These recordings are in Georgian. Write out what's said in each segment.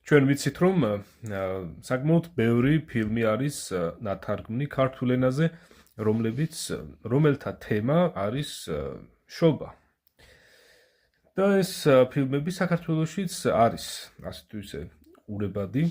ჩვენ ვიცით, რომ საკმაოდ ბევრი ფილმი არის ნათარგმნი ქართულ ენაზე, რომელთა თემა არის შობა. და ეს ფილმები საქართველოშიც არის, ასე თუ ისე ყურებადი,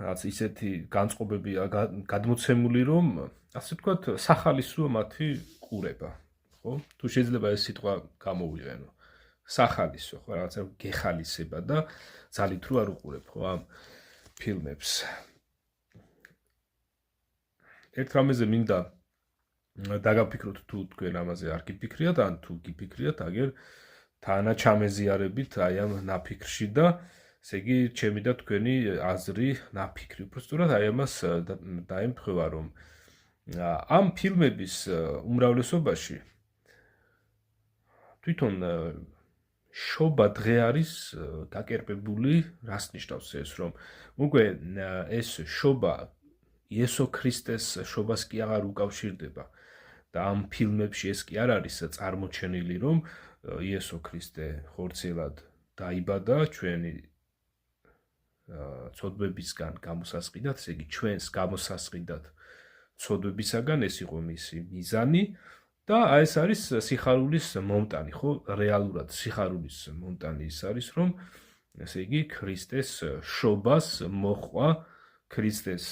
რაც ისეთი განწყობებია გადმოცემული, რომ ასე ვთქვათ, სახალისოა მათი ყურება, ხო? თუ შეიძლება ეს სიტყვა გამოვიყენო. სახალისო, ხო, რაღაცა გეხალისება და ძალით რო არ უყურებ, ხო, ამ ფილმებს. ერთ რამეზე მინდა დაგაფიქროთ თუ თქვენ ამაზე არ გიფიქრიათ, ან თუ გიფიქრიათ, აგერ თანაჩამეზიარებით აი ამ ნაფიქრში და ესე იგი ჩემი და თქვენი აზრი ნაფიქრი. უბრალოდ აი ამას დაემთხვევა, რომ ამ ფილმების უმრავლესობაში თვითონ შობა დღე არის გაკერპებული, რას ნიშნავს ეს, რომ უკვე ეს შობა იესო ქრისტეს შობას კი აღარ უკავშირდება და ამ ფილმებში ეს კი არ არის წარმოჩენილი, რომ იესო ქრისტე ხორციელად დაიბადა ჩვენი ცოდვებისგან გამოსასყიდად, ესე იგი ჩვენს გამოსასყიდად ცოდვებისაგან ეს იყო მისი მიზანი და ეს არის სიხარულის მომტანი, ხო? რეალურად სიხარულის მომტანი ის არის, რომ ესე იგი ქრისტეს შობას მოჰყვა ქრისტეს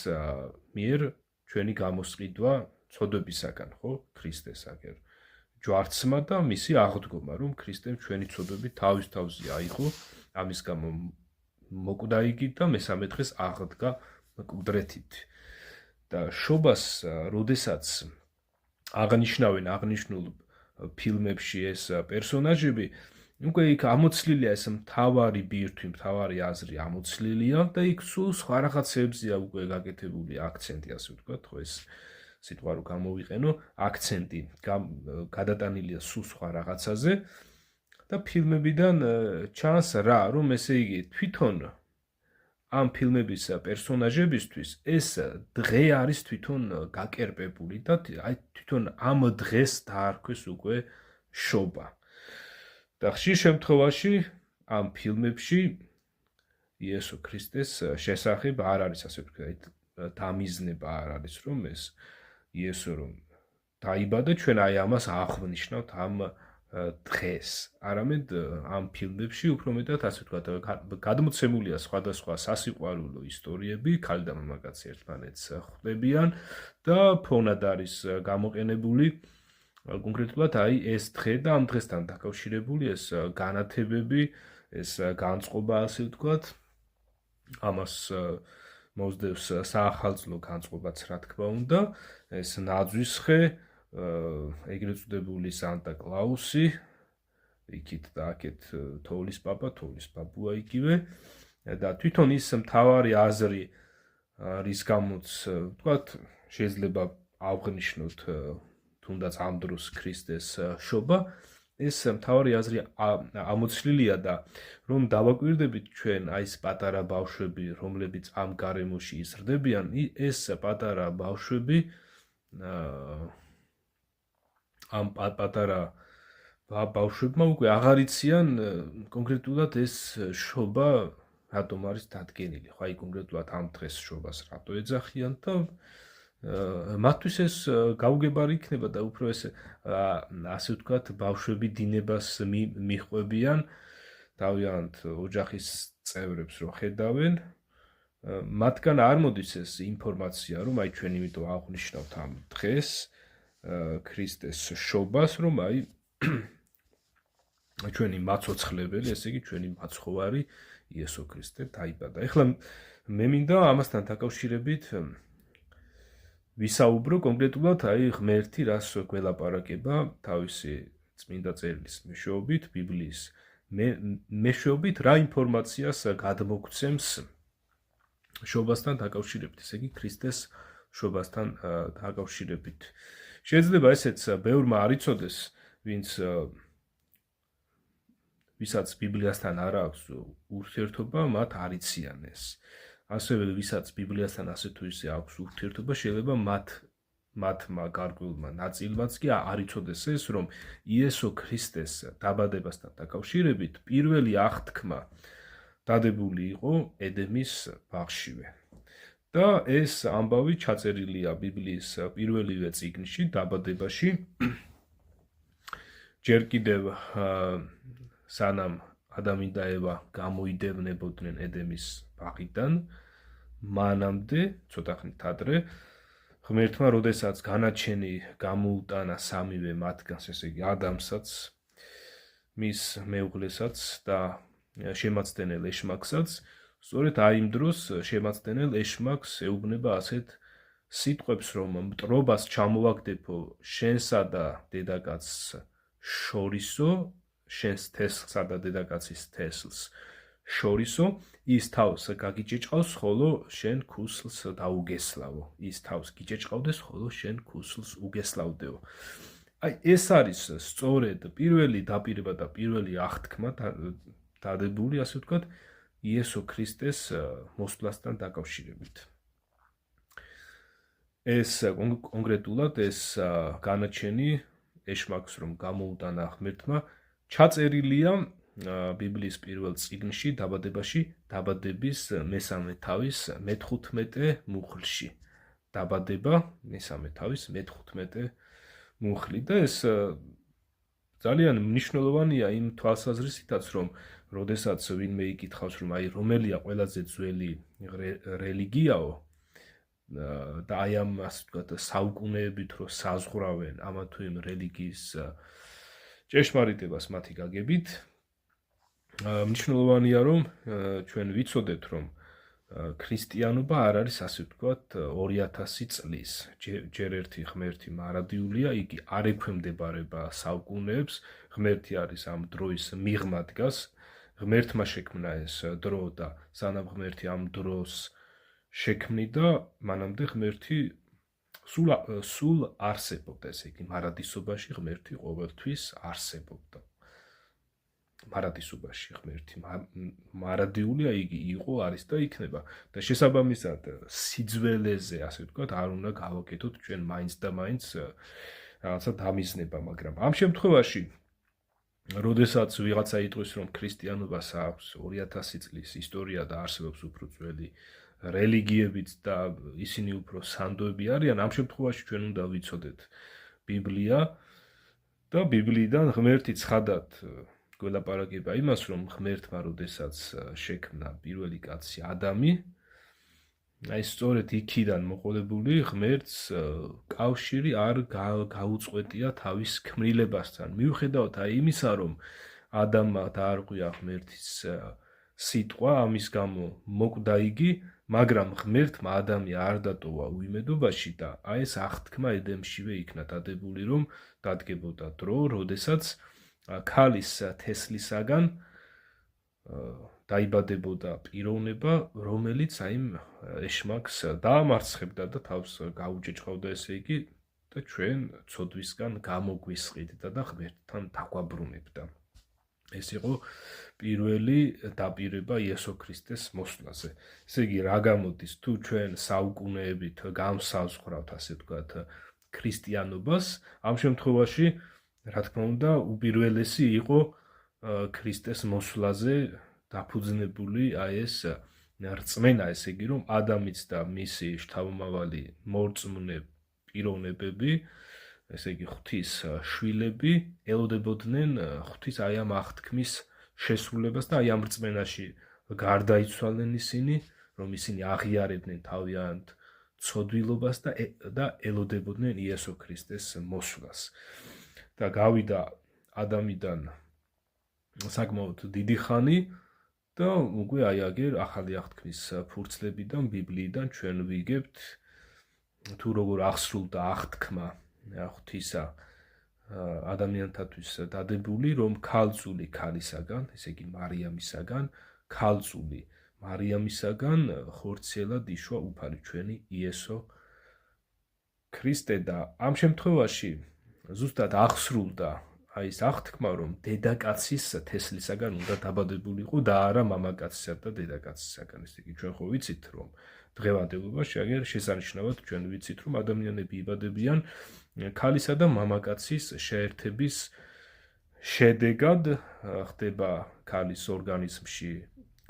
მიერ ჩვენი გამოსყიდვა ცოდვებისაგან, ხო? ქრისტეს აგერ ჯვარცმა და მისი აღდგომა, რომ ქრისტემ ჩვენი ცოდვები თავის თავზე აიღო, ამის გამო მოკვდა იგი და მესამე დღეს აღდგა მკვდრეთით. და შობას, როდესაც აღნიშნავენ აღნიშნულ ფილმებში ეს პერსონაჟები, უკვე იქ ამოცლილია ეს მთავარი ბირთვი, მთავარი აზრი ამოცლილია და იქ სულ სხვა რაღაცებზია უკვე გაკეთებული აქცენტი, ასე ვთქვათ, ხო, ეს სიტყვა რო გამოვიყენო, აქცენტი გადატანილია სულ სხვა რაღაცაზე და ფილმებიდან ჩანს რა, რომ ესე იგი თვითონ ამ ფილმების პერსონაჟებისთვის ეს დღე არის თვითონ გაკერპებული და აი თვითონ ამ დღეს დაარქვეს უკვე შობა. და ხშირ შემთხვევაში ამ ფილმებში იესო ქრისტეს შესახებ არ არის, ასე ვთქვათ, დამიზნება არ არის, რომ ეს იესო რომ დაიბადა, ჩვენ აი ამას აღვნიშნავთ ამ დღეს. არამედ ამ ფილმებში უფრო მეტად, ასე ვთქვათ, გადმოცემულია სხვადასხვა სასიყვარულო ისტორიები, ქალი და მამაკაცი ერთმანეთს ხვდებიან და ფონად არის გამოყენებული კონკრეტულად აი ეს დღე და ამ დღესთან დაკავშირებული ეს განათებები, ეს განწყობა, ასე ვთქვათ, ამას მოსდევს საახალწლო განწყობაც, რა თქმა უნდა, ეს ნაძვისხე, ეგრეთ წოდებული სანტა კლაუსი, იქით და აქეთ თოვლის პაპა, თოვლის ბაბუა იგივე და თვითონ ის მთავარი აზრი, რის გამოც, ვთქვათ, შეიძლება ავღნიშნოთ თუნდაც ამ დროს ქრისტეს შობა, ეს მთავარი აზრი ამოცლილია და რომ დავაკვირდებით ჩვენ აი ეს პატარა ბავშვები, რომლებიც ამ გარემოში იზრდებიან, ეს პატარა ბავშვები ამ პატარა ბავშვებმა უკვე აღარ იციან კონკრეტულად ეს შობა რატომ არის დადგენილი, ხო, აი კონკრეტულად ამ დღეს შობას რატო ეძახიან და მათთვის ეს გაუგებარი იქნება და უფრო ეს ასე ვთქვათ, ბავშვები დინებას მიჰყვებიან, თავიანთ ოჯახის წევრებს რო ხედავენ, მათგან არ მოდის ეს ინფორმაცია, რომ აი ჩვენ იმიტომ აღვნიშნავთ ამ დღეს ქრისტეს შობას, რომ აი ჩვენი მაცოცხლებელი, ესე იგი ჩვენი მაცხოვარი იესო ქრისტე დაიბადა. ეხლა მე მინდა ამასთან დაკავშირებით ვისაუბრო კონკრეტულად აი ღმერთი რას გველაპარაკება თავისი წმინდა წერილის მეშვეობით, ბიბლიის მეშვეობით რა ინფორმაციას გადმოგცემს შობასთან დაკავშირებით, ესე იგი ქრისტეს შობასთან დაკავშირებით. შეიძლება ესეც ბევრმა არ იცოდეს, ვისაც ბიბლიასთან არ აქვს ურთიერთობა, მათ არ იციან ეს. ასევე ვისაც ბიბლიასთან ასე თუ ისე აქვს ურთიერთობა, შეიძლება მათმა გარკვეულმა ნაწილმაც კი არ იცოდეს ეს, რომ იესო ქრისტეს დაბადებასთან დაკავშირებით პირველი აღთქმა დადებული იყო ედემის ბაღშივე. და ეს ამბავი ჩაწერილია ბიბლიის პირველივე წიგნში, დაბადებაში. ჯერ კიდევ სანამ ადამი და ევა გამოიდევნებოდნენ ედემის ბაღიდან, მანამდე, ცოტა ხნით ადრე, ღმერთმა, როდესაც განაჩენი გამოუტანა სამივე მათგანს, ესე იგი ადამსაც, მის მეუღლესაც და შემაცდენელ ეშმაკსაც, სწორედ აი იმ დროს შემაცდენელ ეშმაკს ეუბნება ასეთ სიტყვებს, რომ მტრობას ჩამოვაგდებო შენსა და დედაკაცს შორისო, შენს თესლსა და დედაკაცის თესლს შორისო, ის თავს გაგიჭეჭყავს, ხოლო შენ ქუსლს დაუგესლავო. ის თავს გიჭეჭყავდეს, ხოლო შენ ქუსლს უგესლავდეო. აი ეს არის სწორედ პირველი დაპირება და პირველი აღთქმა დადებული, ასე ვთქვათ, იესო ქრისტეს მოსვლასთან დაკავშირებით. ეს კონკრეტულად ეს განაჩენი ეშმაკს რომ გამოუტანა ღმერთმა, ჩაწერილია ბიბლიის პირველ წიგნში, დაბადებაში, დაბადების მესამე თავის მე-15 მუხლში. დაბადება მესამე თავის მე-15 მუხლი და ეს ძალიან მნიშვნელოვანია იმ თვალსაზრისითაც, რომ როდესაც ვინმე იკითხავს, რომ აი რომელია ყველაზე ძველი რელიგიაო და აი ამ ასე ვთქვათ საუკუნეებით რო საზღვრავენ ამა თუ იმ რელიგიის ჭეშმარიტებას მათი გაგებით, მნიშვნელოვანია რომ ჩვენ ვიცოდეთ, რომ ქრისტიანობა არ არის ასე ვთქვათ 2000 წლის ჯერ ერთი ღმერთი მარადიულია, იგი არ ექვემდებარება საუკუნეებს, ღმერთი არის ამ დროის მიღმა დგას, ღმერთმა შექმნა ეს დრო და სანამ ღმერთი ამ დროს შექმნიდა, მანამდე ღმერთი სულ არსებობდა, ესე იგი მარადისობაში ღმერთი ყოველთვის არსებობდა. მარადისობაში ღმერთი მარადიულია, იგი იყო, არის და იქნება და შესაბამისად სიძველეზე, ასე ვთქვათ, არ უნდა გავაკეთოთ ჩვენ მაინც და მაინც რაღაცა დამიზნება, მაგრამ ამ შემთხვევაში როდესაც ვიღაცა იტყვის, რომ ქრისტიანობას აქვს 2000 წლის ისტორია და არსებობს უფრო ძველი რელიგიებიც და ისინი უფრო სანდოები არიან, ამ შემთხვევაში ჩვენ უნდა ვიცოდეთ ბიბლია და ბიბლიიდან ღმერთი ცხადად გველაპარაკება იმას, რომ ღმერთმა როდესაც შექმნა პირველი კაცი ადამი, აი სწორედ იქიდან მოყოლებული ღმერთს კავშირი არ გაუწყვეტია თავის ქმნილებასთან. მიუხედავად აი იმისა, რომ ადამმა დაარღვია ღმერთის სიტყვა, ამის გამო მოკვდა იგი, მაგრამ ღმერთმა ადამი არ დატოვა უიმედობაში და აი ეს აღთქმა ედემშივე იქნა დადებული, რომ დადგებოდა დრო, როდესაც ქალის თესლისაგან დაიბადებოდა პიროვნება, რომელიც აი ეშმაკს დაამარცხებდა და თავს გაუჭეჭყავდა, ესე იგი, და ჩვენ ცოდვისგან გამოგვისყიდდა და ღმერთთან დაგვაბრუნებდა. ეს იყო პირველი დაპირება იესო ქრისტეს მოსვლაზე. ესე იგი, რა გამოდის, თუ ჩვენ საუკუნეებით გამსაზღვრავთ, ასე ვთქვათ, ქრისტიანობას, ამ შემთხვევაში რა თქმა უნდა, უპირველესი იყო ქრისტეს მოსვლაზე დაფუძნებული აი ეს რწმენა, ესე იგი, რომ ადამიც და მისი შთამომავალი მორწმუნე პიროვნებები, ესე იგი, ღვთის შვილები, ელოდებოდნენ ღვთის აი ამ აღთქმის შესრულებას და აი ამ რწმენაში გარდაიცვალნენ ისინი, რომ ისინი აღიარებდნენ თავიანთ ცოდვილობას და ელოდებოდნენ იესო ქრისტეს მოსვლას. და გავიდა ადამიდან საკმაოდ დიდი ხანი და უკვე აი აგერ ახალი აღთქმის ფურცლებიდან, ბიბლიიდან ჩვენ ვიგებთ თუ როგორ აღსრულდა აღთქმა ღვთისა ადამიანთათვის დადებული, რომ ქალწული ქალისაგან, ესე იგი მარიამისაგან, ქალწული მარიამისაგან ხორციელად იშვა უფალი ჩვენი იესო ქრისტე და ამ შემთხვევაში ზუსტად აღსრულდა აი ეს აღთქმა, რომ დედაკაცის თესლისაგან უნდა დაბადებულიყო და არა მამაკაცისა და დედაკაცისაგან. ესე იგი ჩვენ ხო ვიცით, რომ დღევანდელობაში აგერ შესანიშნავად ჩვენ ვიცით, რომ ადამიანები იბადებიან ქალისა და მამაკაცის შეერთების შედეგად, ხდება ქალის ორგანიზმში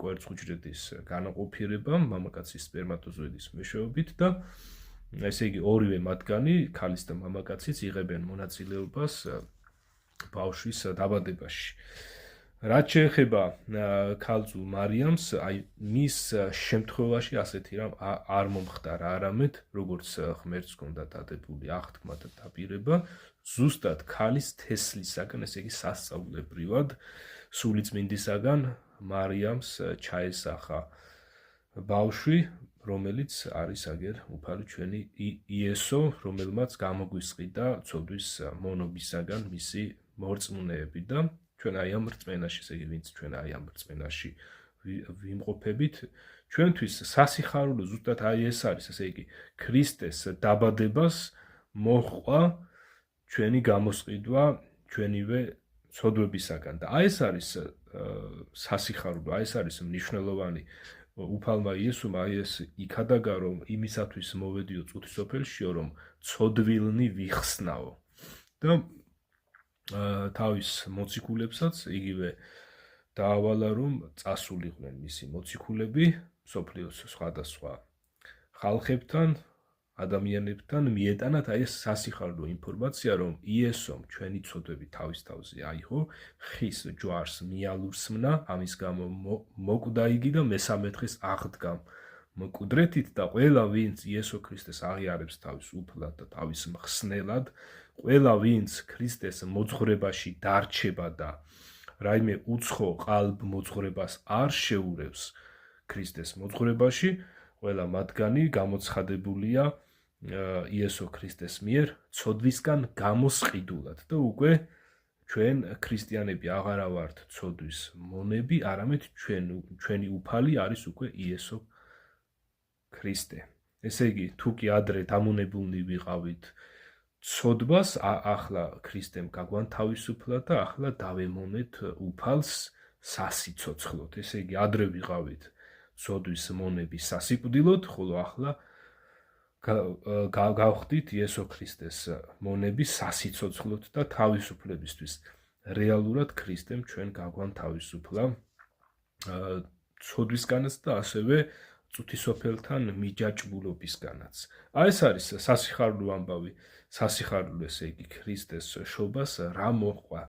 კვერცხუჯრედის განაყოფიერება მამაკაცის სპერმატოზოიდის მეშვეობით და ესე იგი ორივე მათგანი, ქალის და მამაკაციც იღებენ მონაწილეობას ბავშვის დაბადებაში. რაც შეეხება ქალწულ მარიამს, აი მის შემთხვევაში ასეთი რამ არ მომხდარა არამედ, როგორც ღმერთს ჰქონდა დადებული აღთქმა და დაპირება, ზუსტად ქალის თესლისაგან, ესე იგი სასწაულებრივად, სულიწმინდისაგან მარიამს ჩაესახა ბავშვი, რომელიც არის აგერ უფალი ჩვენი იესო, რომელმაც გამოგვისყიდა ცოდვის მონობისაგან მისი მორწმუნეები და ჩვენ აი ამ რწმენაში, ესე იგი ვინც ჩვენ აი ამ რწმენაში ვიმყოფებით, ჩვენთვის სასიხარულო ზუსტად აი ეს არის, ესე იგი ქრისტეს დაბადებას მოჰყვა ჩვენი გამოსყიდვა ჩვენივე ცოდვებისაგან და აი ეს არის სასიხარულო, აი ეს არის მნიშვნელოვანი უფალმა იესომ აი ეს იქადაგა რომ იმისათვის მოვედიო წუთისოფელშიო რომ ცოდვილნი ვიხსნაო და თავის მოციქულებსაც იგივე დაავალა რომ წასულიყვნენ მისი მოციქულები მსოფლიოს სხვადასხვა ხალხებთან ადამიანებთან მიეტანათ აი ეს სასიხარულო ინფორმაცია რომ იესომ ჩვენი ცოდვები თავის თავზე აიღო ხის ჯვარს მიალურსმნა ამის გამო მოკვდა იგი და მესამე დღეს აღდგა მკვდრეთით და ყველა ვინც იესო ქრისტეს აღიარებს თავის უფლად და თავის მხსნელად ყველა ვინც ქრისტეს მოძღვრებაში დარჩება და რაიმე უცხო ყალბ მოძღვრებას არ შეურევს ქრისტეს მოძღვრებაში ყველა მათგანი გამოცხადებულია იესო ქრისტეს მიერ ცოდვისგან გამოსყიდულად და უკვე ჩვენ ქრისტიანები აღარა ვართ ცოდვის მონები, არამედ ჩვენი უფალი არის უკვე იესო ქრისტე. ესე იგი, თუ კი ადრე დამონებულნი ვიყავით ცოდვას, ახლა ქრისტემ გაგვანთავისუფლა და ახლა დავემონეთ უფალს სასიცოცხლოდ. ესე იგი, ადრე ვიყავით ცოდვის მონები სასიკვდილოდ, ხოლო ახლა გავხდით იესო ქრისტეს მონები სასიცოცხლოდ და თავისუფლებისთვის. რეალურად ქრისტემ ჩვენ გაგვანთავისუფლა ცოდვისგანაც და ასევე წუთისოფელთან მიჯაჭვულობისგანაც. აი ეს არის სასიხარულო ამბავი, სასიხარულო ესე იგი ქრისტეს შობას რა მოჰყვა